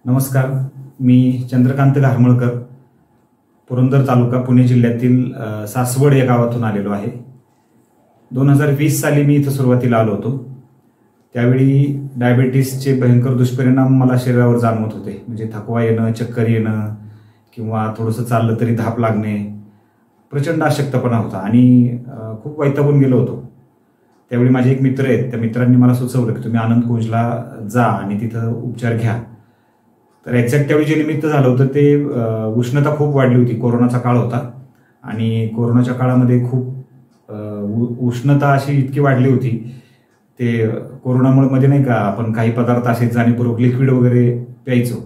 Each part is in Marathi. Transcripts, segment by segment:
नमस्कार, मी चंद्रकांत घारमळकर, पुरंदर तालुका, पुणे जिल्ह्यातील सासवड या गावातून आलेलो आहे. 2020 साली मी इथं सुरुवातीला आलो होतो. त्यावेळी डायबिटीसचे भयंकर दुष्परिणाम मला शरीरावर जाणवत होते. म्हणजे थकवा येणं, चक्कर येणं किंवा थोडंसं चाललं तरी धाप लागणे, प्रचंड अशक्तपणा होता आणि खूप वैतागून गेलो होतो. त्यावेळी माझे एक मित्र आहेत, त्या मित्रांनी मला सुचवलं की तुम्ही आनंद कुंजला जा आणि तिथं उपचार घ्या. तर एक्झॅक्ट त्यावेळी जे निमित्त झालं होतं ते उष्णता खूप वाढली होती. कोरोनाचा काळ होता आणि कोरोनाच्या काळामध्ये खूप उष्णता अशी इतकी वाढली होती. ते कोरोनामुळे मध्ये नाही का आपण काही पदार्थ असे जाणीवपूर्वक लिक्विड वगैरे प्यायचो,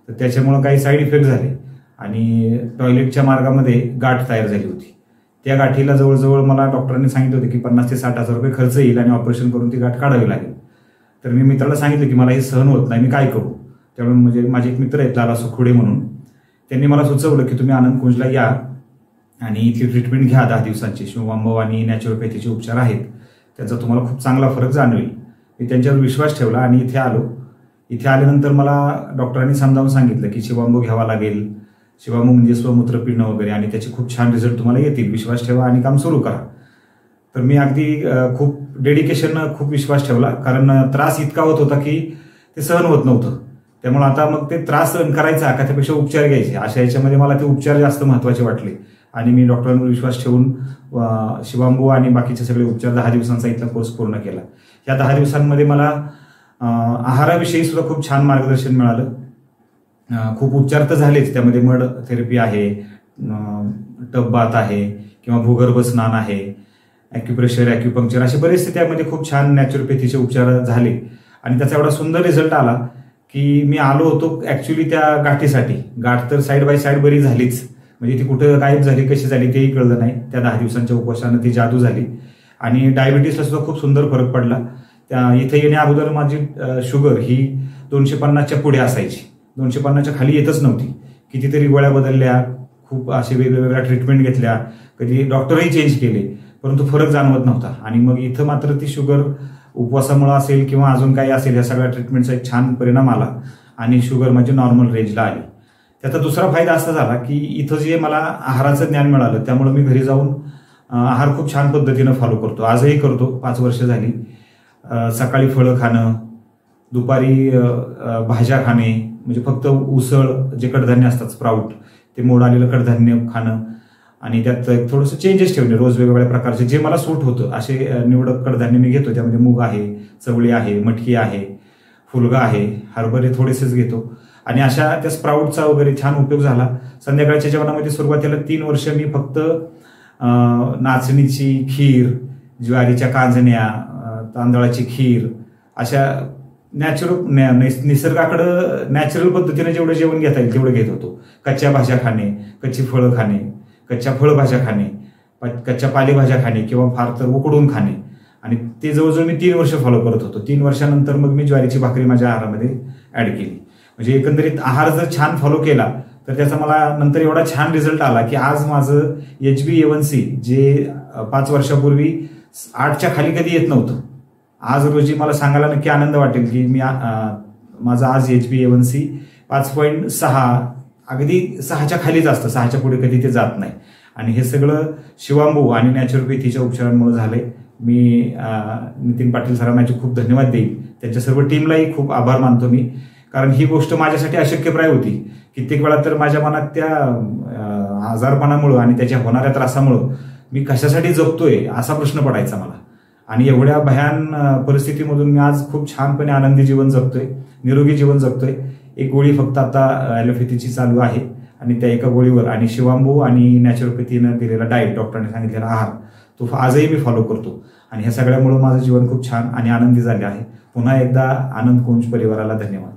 तर त्याच्यामुळे काही साईड इफेक्ट झाले आणि टॉयलेटच्या मार्गामध्ये गाठ तयार झाली होती. त्या गाठीला जवळजवळ मला डॉक्टरांनी सांगितलं होतं की 50,000 ते 60,000 रुपये खर्च येईल आणि ऑपरेशन करून ती गाठ काढावी लागेल. तर मी मित्राला सांगितलं की मला हे सहन होत नाही, मी काय करू. त्यामुळे म्हणजे माझे एक मित्र आहेत लाला सुखुडे म्हणून, त्यांनी मला सुचवलं की तुम्ही आनंद कुंजला या आणि इथली ट्रीटमेंट घ्या. 10 दिवसांची शिवबांबू आणि नॅचरोपॅथीचे उपचार आहेत, त्याचा तुम्हाला खूप चांगला फरक जाणवेल. मी त्यांच्यावर विश्वास ठेवला आणि इथे आलो. इथे आल्यानंतर मला डॉक्टरांनी समजावून सांगितलं की शिवबांबू घ्यावा लागेल, शिवबांबू म्हणजे स्वमूत्र पिणं वगैरे, आणि त्याचे खूप छान रिझल्ट तुम्हाला येतील, विश्वास ठेवा आणि काम सुरू करा. तर मी अगदी खूप डेडिकेशननं खूप विश्वास ठेवला, कारण त्रास इतका होत होता की ते सहन होत नव्हतं. त्यामुळे आता मग ते त्रास सहन करायचा का त्यापेक्षा उपचार घ्यायचे, अशा याच्यामध्ये मला ते उपचार जास्त महत्त्वाचे वाटले आणि मी डॉक्टरांवर विश्वास ठेवून शिवबांबू आणि बाकीचे सगळे उपचार 10 दिवसांचा इथला कोर्स पूर्ण केला. या 10 दिवसांमध्ये मला आहाराविषयी सुद्धा खूप छान मार्गदर्शन मिळालं. खूप उपचार तर झालेच, त्यामध्ये मड थेरपी आहे, टब बाथ आहे किंवा भूगर्भ स्नान आहे, ॲक्युप्रेशर, ॲक्युपंक्चर, असे बरेचसे त्यामध्ये खूप छान नॅचरोपॅथीचे उपचार झाले आणि त्याचा एवढा सुंदर रिझल्ट आला की मी आलो होतो ॲक्च्युली त्या गाठीसाठी. गाठ तर साईड बाय साईड बरी झालीच, म्हणजे ती कुठं गायब झाली, कशी झाली तेही कळलं नाही. त्या 10 दिवसांच्या उपवासानं ती जादू झाली आणि डायबिटीसला सुद्धा खूप सुंदर फरक पडला. त्या इथे येण्या अगोदर माझी शुगर ही 250च्या पुढे असायची, 250च्या खाली येतच नव्हती. कितीतरी गोळ्या बदलल्या, खूप असे वेगवेगळ्या ट्रीटमेंट घेतल्या, कधी डॉक्टरही चेंज केले, परंतु फरक जाणवत नव्हता. आणि मग इथं मात्र ती शुगर उपवासामुळे असेल किंवा अजून काही असेल, या सगळ्या ट्रीटमेंटचा एक छान परिणाम आला आणि शुगर म्हणजे नॉर्मल रेंजला आली. त्याचा दुसरा फायदा असा झाला की इथं जे मला आहाराचं ज्ञान मिळालं, त्यामुळे मी घरी जाऊन आहार खूप छान पद्धतीनं फॉलो करतो, आजही करतो. 5 वर्ष झाली. सकाळी फळं खाणं, दुपारी भाज्या खाणे, म्हणजे फक्त उसळ, जे कडधान्य असतात स्प्राऊट, ते मोड आलेलं कडधान्य खाणं आणि त्यात थोडंसं चेंजेस ठेवणे, रोज वेगवेगळ्या प्रकारचे जे मला सूट होतं असे निवडक कडधान्य मी घेतो. त्यामध्ये मूग आहे, चवळी आहे, मटकी आहे, फुलगा आहे, हरभरे थोडेसेच घेतो आणि अशा त्या स्प्राऊटचा वगैरे छान उपयोग झाला. संध्याकाळच्या जेवणामध्ये सुरुवातीला 3 वर्ष मी फक्त नाचणीची खीर, ज्वारीच्या कांजण्या, तांदळाची खीर, अशा निसर्गाकडं नॅचरल पद्धतीने जेवढं जेवण घेता येईल तेवढं घेत होतो. कच्च्या भाज्या खाणे, कच्ची फळं खाणे, कच्च्या फळभाज्या खाणे, कच्च्या पालेभाज्या खाणे किंवा फार तर उकडून खाणे, आणि ते जवळजवळ मी 3 वर्ष फॉलो करत होतो. 3 वर्षानंतर मग मी ज्वारीची भाकरी माझ्या आहारामध्ये ऍड केली. म्हणजे एकंदरीत आहार जर छान फॉलो केला तर त्याचा मला नंतर एवढा छान रिझल्ट आला की आज माझं HbA1c जे 5 वर्षापूर्वी 8च्या खाली कधी येत नव्हतं, आज रोजी मला सांगायला नक्की आनंद वाटेल की मी माझा आज HbA1c 5.6, अगदी 6च्या खालीच असतं, 6च्या पुढे कधी ते जात नाही. आणि हे सगळं शिवबांबू आणि नॅचरोपॅथीच्या उपचारांमुळे झाले. मी नितीन पाटील सरांना खूप धन्यवाद देईन, त्यांच्या सर्व टीमलाही खूप आभार मानतो मी, कारण ही गोष्ट माझ्यासाठी अशक्यप्राय होती. कित्येक वेळा तर माझ्या मनात त्या आजारपणामुळं आणि त्याच्या होणाऱ्या त्रासामुळं मी कशासाठी जगतोय असा प्रश्न पडायचा मला. आणि एवढ्या भयान परिस्थितीमधून मी आज खूप छानपणे आनंदी जीवन जगतोय, निरोगी जीवन जगतोय. एक गोळी फक्त आता ॲलोपॅथीची चालू आहे आणि त्या एका गोळीवर आणि शिवबांबू आणि नॅचरोपॅथीनं दिलेला डाएट, डॉक्टरांनी सांगितलेला आहार, तो आजही मी फॉलो करतो आणि ह्या सगळ्यामुळे माझं जीवन खूप छान आणि आनंदी झाले आहे. पुन्हा एकदा आनंद कुंज परिवाराला धन्यवाद.